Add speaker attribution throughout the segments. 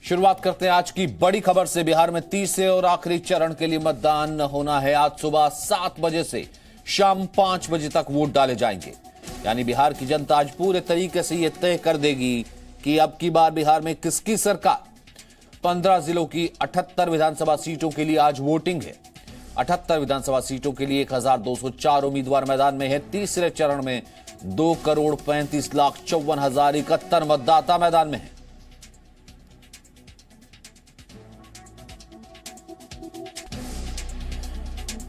Speaker 1: शुरुआत करते हैं आज की बड़ी खबर से। बिहार में तीसरे और आखिरी चरण के लिए मतदान होना है। आज सुबह 7 बजे से शाम 5 बजे तक वोट डाले जाएंगे। यानी बिहार की जनता आज पूरे तरीके से यह तय कर देगी कि अब की बार बिहार में किसकी सरकार। 15 जिलों की 78 विधानसभा सीटों के लिए आज वोटिंग है। 78 विधानसभा सीटों के लिए 1204 उम्मीदवार मैदान में है। तीसरे चरण में 2,35,54,071 मतदाता मैदान में है।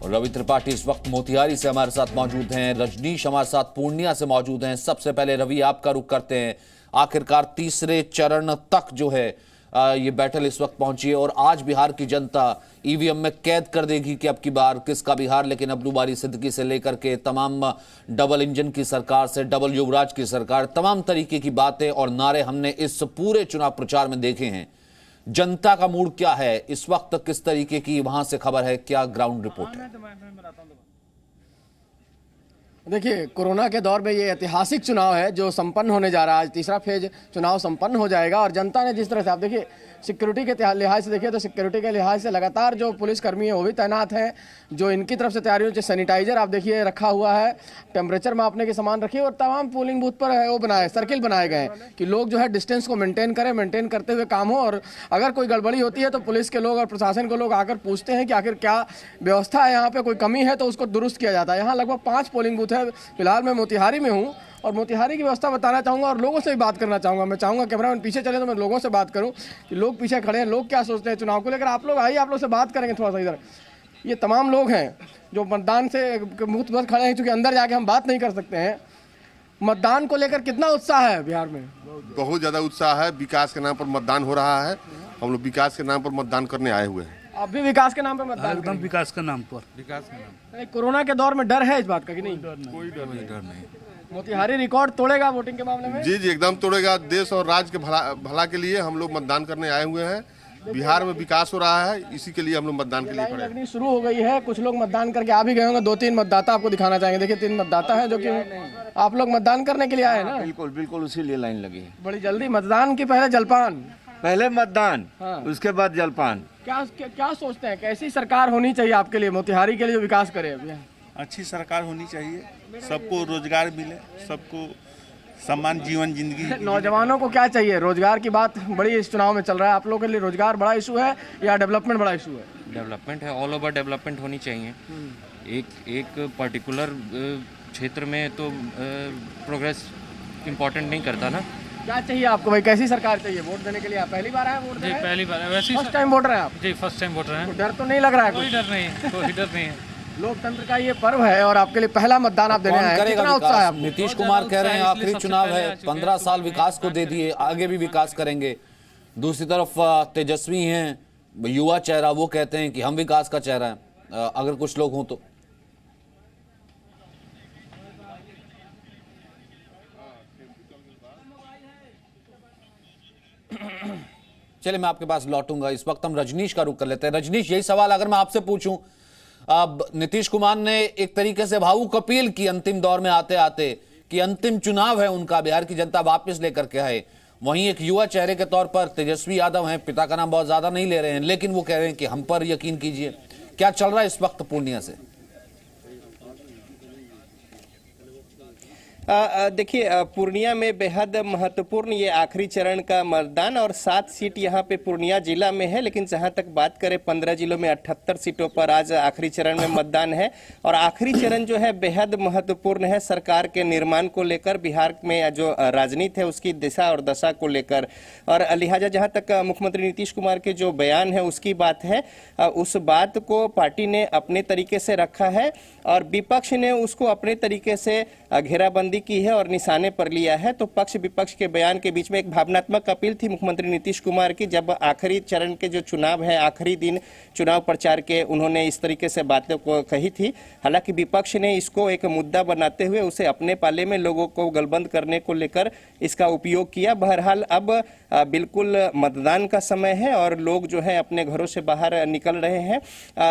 Speaker 1: रवि त्रिपाठी इस वक्त मोतिहारी से हमारे साथ मौजूद हैं। रजनीश हमारे साथ पूर्णिया से मौजूद हैं। सबसे पहले रवि, आपका रुख करते हैं। आखिरकार तीसरे चरण तक जो है ये बैटल इस वक्त पहुंची है और आज बिहार की जनता ईवीएम में कैद कर देगी कि अब की बार किसका बिहार। लेकिन अब्दुल सिद्दीकी से लेकर के तमाम डबल इंजन की सरकार से डबल युवराज की सरकार, तमाम तरीके की बातें और नारे हमने इस पूरे चुनाव प्रचार में देखे हैं। जनता का मूड क्या है इस वक्त, किस तरीके की वहां से खबर है, क्या ग्राउंड रिपोर्ट है?
Speaker 2: देखिए, कोरोना के दौर में ये ऐतिहासिक चुनाव है जो संपन्न होने जा रहा है। आज तीसरा फेज चुनाव संपन्न हो जाएगा और जनता ने जिस तरह से, आप देखिए सिक्योरिटी के लिहाज से देखिए तो सिक्योरिटी के लिहाज से लगातार जो पुलिसकर्मी है वो भी तैनात हैं। जो इनकी तरफ से तैयारियों से सैनिटाइजर आप देखिए रखा हुआ है, टेम्परेचर मापने के सामान रखिए और तमाम पोलिंग बूथ पर है वो बनाए सर्किल बनाए गए हैं कि लोग जो है डिस्टेंस को मेंटेन करें, मेंटेन करते हुए काम हो। और अगर कोई गड़बड़ी होती है तो पुलिस के लोग और प्रशासन के लोग आकर पूछते हैं कि आखिर क्या व्यवस्था है, यहाँ पे कोई कमी है तो उसको दुरुस्त किया जाता है। यहाँ लगभग 5 पोलिंग बूथ है। फिलहाल मैं मोतिहारी में हूँ और मोतिहारी की व्यवस्था बताना चाहूँगा और लोगों से भी बात करना चाहूँगा। मैं चाहूँगा कैमरामैन पीछे चले तो मैं लोगों से बात करूँ कि लोग पीछे खड़े हैं, लोग क्या सोचते हैं चुनाव को लेकर। आप लोग आइए, आप लोग से बात करेंगे थोड़ा सा। इधर ये तमाम लोग हैं जो मतदान से बूथ पर खड़े हैं, क्योंकि अंदर जाके हम बात नहीं कर सकते हैं। मतदान को लेकर कितना उत्साह है बिहार में?
Speaker 3: बहुत ज़्यादा उत्साह है। विकास के नाम पर मतदान हो रहा है। हम लोग विकास के नाम पर मतदान करने आए हुए हैं।
Speaker 2: आप भी विकास के नाम पर मतदान?
Speaker 4: एकदम विकास के नाम पर।
Speaker 2: कोरोना के दौर में डर है इस बात का कि नहीं?
Speaker 4: कोई डर नहीं।
Speaker 2: मोतिहारी रिकॉर्ड तोड़ेगा वोटिंग के मामले में?
Speaker 3: जी एकदम तोड़ेगा। देश और राज्य के भला के लिए हम लोग मतदान करने आए हुए हैं। बिहार में विकास हो रहा है, इसी के लिए हम लोग मतदान के लिए खड़े हैं।
Speaker 2: लगनी शुरू हो गई है। कुछ लोग मतदान करके आ भी गए होंगे। 2-3 मतदाता आपको दिखाना चाहेंगे। देखिए 3 मतदाता है जो कि आप लोग मतदान करने के लिए आए हैं ना?
Speaker 5: बिल्कुल बिल्कुल, उसी लिए लाइन लगी है।
Speaker 2: बड़ी जल्दी मतदान की पहले जलपान,
Speaker 5: पहले मतदान
Speaker 2: हाँ।
Speaker 5: उसके बाद जलपान।
Speaker 2: क्या सोचते हैं, कैसी सरकार होनी चाहिए आपके लिए मोतिहारी के लिए जो विकास करे? अभी
Speaker 4: अच्छी सरकार होनी चाहिए, सबको रोजगार मिले, सबको सम्मान जीवन जिंदगी।
Speaker 2: नौजवानों को क्या चाहिए? रोजगार की बात बड़ी इस चुनाव में चल रहा है। आप लोगों के लिए रोजगार बड़ा इशू है या डेवलपमेंट बड़ा इशू है?
Speaker 6: डेवलपमेंट है, ऑल ओवर डेवलपमेंट होनी चाहिए। एक पर्टिकुलर क्षेत्र में तो प्रोग्रेस इम्पोर्टेंट नहीं करता ना।
Speaker 2: क्या चाहिए आपको भाई, कैसी सरकार चाहिए? वोट देने के लिए आप पहली बार आए वोट देने?
Speaker 7: जी पहली बार है। वैसे
Speaker 2: फर्स्ट टाइम वोटर हैं आप?
Speaker 7: जी फर्स्ट टाइम वोटर हैं।
Speaker 2: डर तो नहीं लग रहा है?
Speaker 7: कोई डर नहीं, कोई डर नहीं है।
Speaker 2: लोकतंत्र का ये पर्व है और आपके लिए पहला मतदान आप देने आए हैं। कितना उत्साह है आपको?
Speaker 1: नीतीश कुमार कह रहे हैं आखिरी चुनाव है, 15 साल विकास को दे दिए, आगे भी विकास करेंगे। दूसरी तरफ तेजस्वी हैं, युवा चेहरा, वो कहते हैं कि हम विकास का चेहरा है, अगर कुछ लोग हों तो। चलिए मैं आपके पास लौटूंगा। इस वक्त हम रजनीश का रुख कर लेते हैं। रजनीश, यही सवाल अगर मैं आपसे पूछूं, अब नीतीश कुमार ने एक तरीके से भावुक अपील की अंतिम दौर में आते आते कि अंतिम चुनाव है उनका, बिहार की जनता वापस लेकर के आए। वहीं एक युवा चेहरे के तौर पर तेजस्वी यादव हैं, पिता का नाम बहुत ज्यादा नहीं ले रहे हैं, लेकिन वो कह रहे हैं कि हम पर यकीन कीजिए। क्या चल रहा है इस वक्त पूर्णिया से?
Speaker 8: देखिए, पूर्णिया में बेहद महत्वपूर्ण ये आखिरी चरण का मतदान और 7 सीट यहाँ पे पूर्णिया जिला में है। लेकिन जहाँ तक बात करें 15 जिलों में 78 सीटों पर आज आखिरी चरण में मतदान है। और आखिरी चरण जो है बेहद महत्वपूर्ण है सरकार के निर्माण को लेकर, बिहार में जो राजनीति है उसकी दिशा और दशा को लेकर। और लिहाजा जहाँ तक मुख्यमंत्री नीतीश कुमार के जो बयान है उसकी बात है, उस बात को पार्टी ने अपने तरीके से रखा है और विपक्ष ने उसको अपने तरीके से घेराबंदी की है और निशाने पर लिया है। तो पक्ष विपक्ष के बयान के बीच में एक भावनात्मक अपील थी मुख्यमंत्री नीतीश कुमार की, जब आखिरी चरण के जो चुनाव है, आखिरी दिन चुनाव प्रचार के उन्होंने इस तरीके से बातें को कही थी। हालांकि विपक्ष ने इसको एक मुद्दा बनाते हुए उसे अपने पाले में लोगों को गलबंद करने को लेकर इसका उपयोग किया। बहरहाल अब बिल्कुल मतदान का समय है और लोग जो है अपने घरों से बाहर निकल रहे हैं।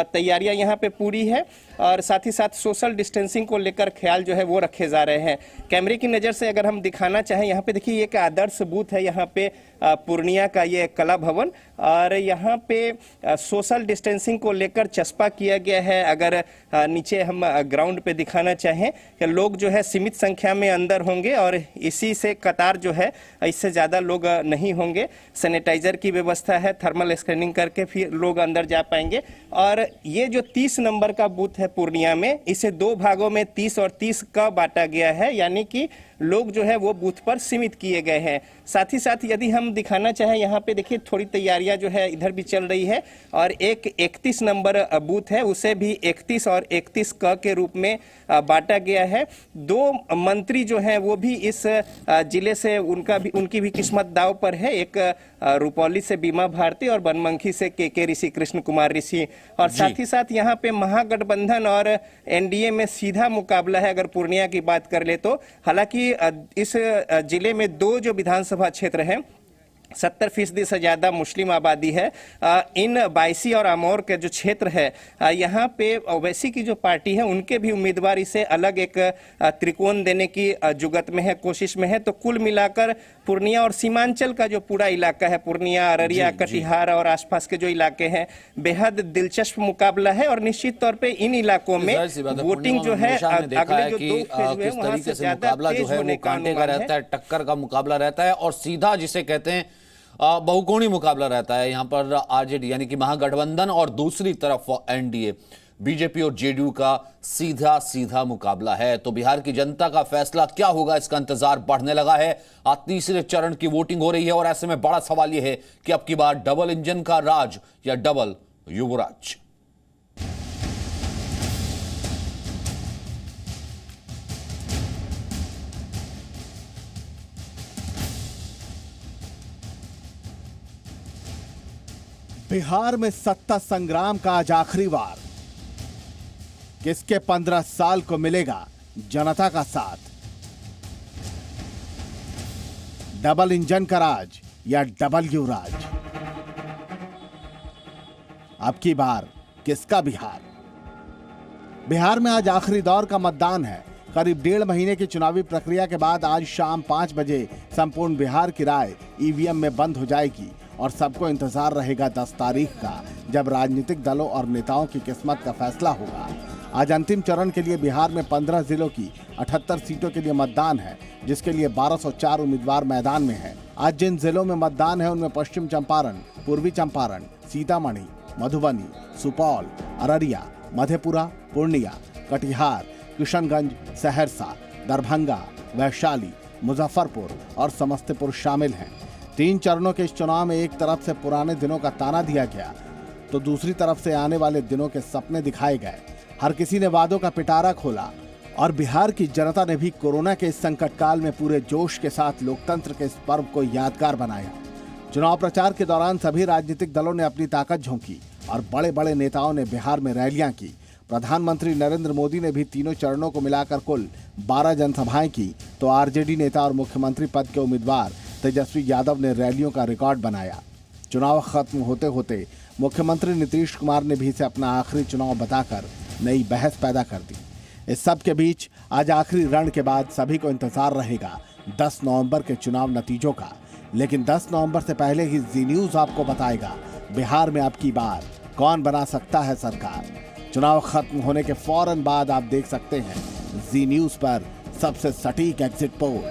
Speaker 8: तैयारियां यहाँ पे पूरी है और साथ ही साथ सोशल डिस्टेंसिंग को लेकर ख्याल जो है वो रखे जा रहे हैं। कैमरे की नज़र से अगर हम दिखाना चाहें, यहाँ पे देखिए एक आदर्श बूथ है यहाँ पे पूर्णिया का ये कला भवन, और यहाँ पे सोशल डिस्टेंसिंग को लेकर चस्पा किया गया है। अगर नीचे हम ग्राउंड पे दिखाना चाहें कि लोग जो है सीमित संख्या में अंदर होंगे और इसी से कतार जो है इससे ज़्यादा लोग नहीं होंगे। सैनिटाइजर की व्यवस्था है, थर्मल स्क्रीनिंग करके फिर लोग अंदर जा पाएंगे। और ये जो 30 नंबर का बूथ है पूर्णिया में, इसे 2 भागों में 30 और 30 का बांटा गया है, यानी कि लोग जो है वो बूथ पर सीमित किए गए हैं। साथ ही साथ यदि हम दिखाना चाहें, यहाँ पे देखिए थोड़ी तैयारियां जो है इधर भी चल रही है, और एक 31 नंबर बूथ है उसे भी 31 और 31 क के रूप में बांटा गया है। 2 मंत्री जो हैं वो भी इस जिले से उनकी भी किस्मत दाव पर है। एक रुपौली से बीमा भारती और बनमनखी से के ऋषि कृष्ण कुमार ऋषि। और साथ ही साथ यहाँ पे महागठबंधन और एनडीए में सीधा मुकाबला है अगर पूर्णिया की बात कर ले तो। हालांकि इस जिले में 2 जो विधानसभा क्षेत्र हैं 70% से ज़्यादा मुस्लिम आबादी है। इन बायसी और अमौर के जो क्षेत्र है यहाँ पे ओवैसी की जो पार्टी है उनके भी उम्मीदवार इसे अलग एक त्रिकोण देने की जुगत में है, कोशिश में है। तो कुल मिलाकर पूर्णिया और सीमांचल का जो पूरा इलाका है, पूर्णिया, अररिया, कटिहार और आसपास के जो इलाके हैं, बेहद दिलचस्प मुकाबला है। और निश्चित तौर पे इन इलाकों में वोटिंग जो है अगले जो 2 फेज में वहां से ज्यादा तेज होने का अनुमान
Speaker 1: रहता है, टक्कर का मुकाबला रहता है और सीधा जिसे कहते हैं बहुकोणीय मुकाबला रहता है। यहाँ पर आरजेडी यानी कि महागठबंधन और दूसरी तरफ एनडीए बीजेपी और जेडीयू का सीधा सीधा मुकाबला है। तो बिहार की जनता का फैसला क्या होगा, इसका इंतजार बढ़ने लगा है। आज तीसरे चरण की वोटिंग हो रही है और ऐसे में बड़ा सवाल यह है कि अब की बार डबल इंजन का राज या डबल युवराज।
Speaker 9: बिहार में सत्ता संग्राम का आज आखिरी वार। किसके 15 साल को मिलेगा जनता का साथ? डबल इंजन का राज या डबल युवराज? अब की बार किसका बिहार? बिहार में आज आखिरी दौर का मतदान है। करीब 1.5 महीने की चुनावी प्रक्रिया के बाद आज शाम 5 बजे संपूर्ण बिहार की राय ईवीएम में बंद हो जाएगी और सबको इंतजार रहेगा 10 तारीख का, जब राजनीतिक दलों और नेताओं की किस्मत का फैसला होगा। आज अंतिम चरण के लिए बिहार में 15 जिलों की 78 सीटों के लिए मतदान है, जिसके लिए 1204 उम्मीदवार मैदान में हैं। आज जिन जिलों में मतदान है उनमें पश्चिम चंपारण, पूर्वी चंपारण, सीतामढ़ी, मधुबनी, सुपौल, अररिया, मधेपुरा, पूर्णिया, कटिहार, किशनगंज, सहरसा, दरभंगा, वैशाली, मुजफ्फरपुर और समस्तीपुर शामिल हैं। 3 चरणों के इस चुनाव में एक तरफ से पुराने दिनों का ताना दिया गया तो दूसरी तरफ से आने वाले दिनों के सपने दिखाए गए। हर किसी ने वादों का पिटारा खोला और बिहार की जनता ने भी कोरोना के इस संकट काल में पूरे जोश के साथ लोकतंत्र के इस पर्व को यादगार बनाया। चुनाव प्रचार के दौरान सभी राजनीतिक दलों ने अपनी ताकत झोंकी और बड़े बड़े नेताओं ने बिहार में रैलियां की। प्रधानमंत्री नरेंद्र मोदी ने भी तीनों चरणों को मिलाकर कुल 12 जनसभाएं की, तो आरजेडी नेता और मुख्यमंत्री पद के उम्मीदवार तेजस्वी यादव ने रैलियों का रिकॉर्ड बनाया। चुनाव खत्म होते होते मुख्यमंत्री नीतीश कुमार ने भी इसे अपना आखिरी चुनाव बताकर नई बहस पैदा कर दी। इस सब के बीच आज आखिरी रण के बाद सभी को इंतजार रहेगा 10 नवंबर के चुनाव नतीजों का। लेकिन 10 नवंबर से पहले ही जी न्यूज आपको बताएगा बिहार में अब की बार कौन बना सकता है सरकार। चुनाव खत्म होने के फौरन बाद आप देख सकते हैं जी न्यूज पर सबसे सटीक एग्जिट पोल,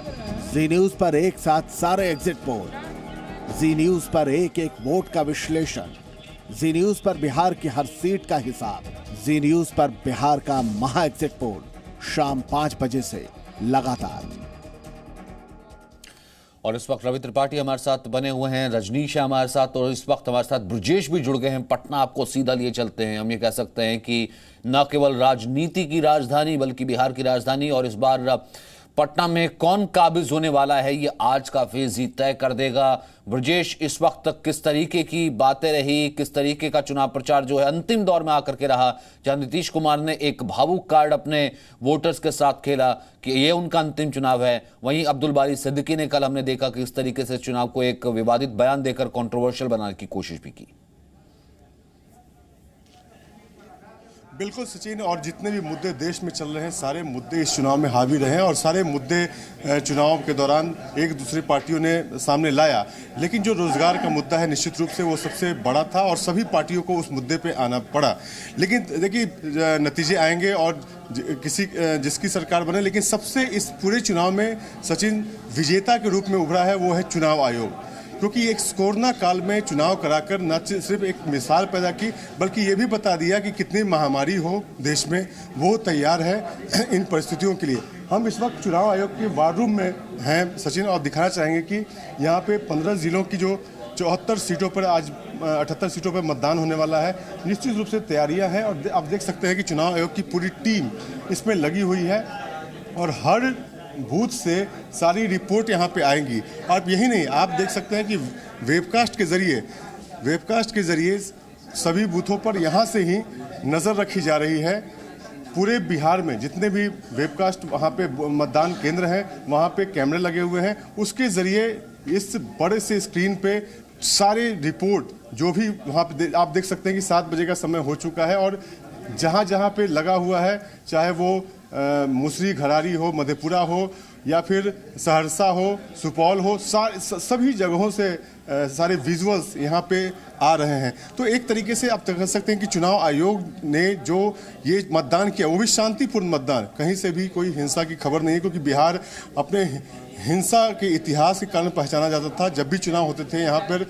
Speaker 9: जी न्यूज पर एक साथ सारे एग्जिट पोल, जी न्यूज पर एक एक वोट का विश्लेषण, जी न्यूज पर बिहार की हर सीट का हिसाब, जी न्यूज पर बिहार का महा एग्जिट पोल शाम 5 बजे से लगातार।
Speaker 1: और इस वक्त रवि त्रिपाठी हमारे साथ बने हुए हैं, रजनीश है हमारे साथ और इस वक्त हमारे साथ ब्रजेश भी जुड़ गए हैं। पटना आपको सीधा लिए चलते हैं। हम ये कह सकते हैं कि न केवल राजनीति की राजधानी बल्कि बिहार की राजधानी, और इस बार पटना में कौन काबिज होने वाला है ये आज का फेज ही तय कर देगा। ब्रजेश, इस वक्त तक किस तरीके की बातें रही, किस तरीके का चुनाव प्रचार जो है अंतिम दौर में आकर के रहा, जहां नीतीश कुमार ने एक भावुक कार्ड अपने वोटर्स के साथ खेला कि ये उनका अंतिम चुनाव है, वहीं अब्दुल बारी सिद्दीकी ने कल हमने देखा कि इस तरीके से चुनाव को एक विवादित बयान देकर कंट्रोवर्शियल बनाने की कोशिश भी की।
Speaker 10: बिल्कुल सचिन, और जितने भी मुद्दे देश में चल रहे हैं सारे मुद्दे इस चुनाव में हावी रहे हैं और सारे मुद्दे चुनाव के दौरान एक दूसरी पार्टियों ने सामने लाया। लेकिन जो रोजगार का मुद्दा है निश्चित रूप से वो सबसे बड़ा था और सभी पार्टियों को उस मुद्दे पे आना पड़ा। लेकिन देखिए नतीजे आएंगे और जिसकी सरकार बने, लेकिन सबसे इस पूरे चुनाव में सचिन विजेता के रूप में उभरा है वो है चुनाव आयोग, क्योंकि एक कोरोना काल में चुनाव कराकर न सिर्फ एक मिसाल पैदा की बल्कि ये भी बता दिया कि कितनी महामारी हो देश में वो तैयार है इन परिस्थितियों के लिए। हम इस वक्त चुनाव आयोग के वार रूम में हैं सचिन, और दिखाना चाहेंगे कि यहाँ पे 15 जिलों की जो 74 सीटों पर आज 78 सीटों पर मतदान होने वाला है। निश्चित रूप से तैयारियाँ हैं और आप देख सकते हैं कि चुनाव आयोग की पूरी टीम इसमें लगी हुई है और हर बूथ से सारी रिपोर्ट यहाँ पे आएंगी। और यही नहीं, आप देख सकते हैं कि वेबकास्ट के जरिए सभी बूथों पर यहाँ से ही नज़र रखी जा रही है। पूरे बिहार में जितने भी वेबकास्ट वहाँ पे मतदान केंद्र हैं वहाँ पे कैमरे लगे हुए हैं, उसके ज़रिए इस बड़े से स्क्रीन पे सारे रिपोर्ट जो भी वहाँ पे आप देख सकते हैं कि 7 बजे का समय हो चुका है और जहाँ जहाँ पे लगा हुआ है, चाहे वो मुसरी घरारी हो, मधेपुरा हो या फिर सहरसा हो, सुपौल हो, सभी जगहों से सारे विजुअल्स यहाँ पे आ रहे हैं। तो एक तरीके से आप कह सकते हैं कि चुनाव आयोग ने जो ये मतदान किया वो भी शांतिपूर्ण मतदान, कहीं से भी कोई हिंसा की खबर नहीं है, क्योंकि बिहार अपने हिंसा के इतिहास के कारण पहचाना जाता था। जब भी चुनाव होते थे यहाँ पर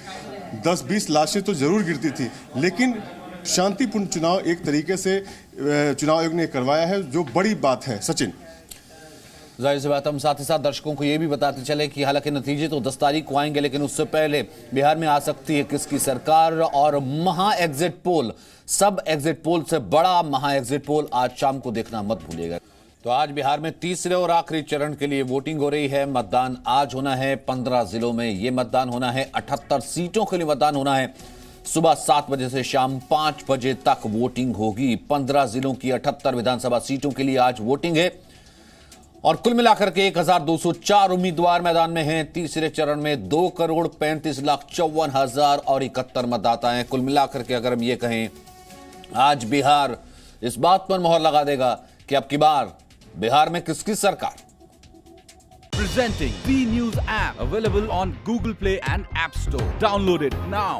Speaker 10: 10-20 लाशें तो जरूर गिरती थी, लेकिन शांतिपूर्ण चुनाव एक तरीके से चुनाव आयोग ने करवाया है, जो बड़ी बात है सचिन।
Speaker 1: जाहिर सी बात, हम साथ ही साथ दर्शकों को ये भी बताते चले कि हालांकि नतीजे तो 10 तारीख को आएंगे, लेकिन उससे पहले बिहार में आ सकती है किसकी सरकार। और महा एग्जिट पोल, सब एग्जिट पोल से बड़ा महा एग्जिट पोल आज शाम को देखना मत भूलिएगा। तो आज बिहार में तीसरे और आखिरी चरण के लिए वोटिंग हो रही है। मतदान आज होना है 15 जिलों में, ये मतदान होना है 78 सीटों के लिए मतदान होना है। सुबह 7 बजे से शाम 5 बजे तक वोटिंग होगी। 15 जिलों की 78 विधानसभा सीटों के लिए आज वोटिंग है और कुल मिलाकर के 1204 उम्मीदवार मैदान में हैं। तीसरे चरण में 2,35,54,071 मतदाता हैं। कुल मिलाकर के अगर हम ये कहें, आज बिहार इस बात पर मोहर लगा देगा कि अब की बार बिहार में किसकी सरकार।
Speaker 11: Presenting B News app available on Google Play and App Store. Download it now.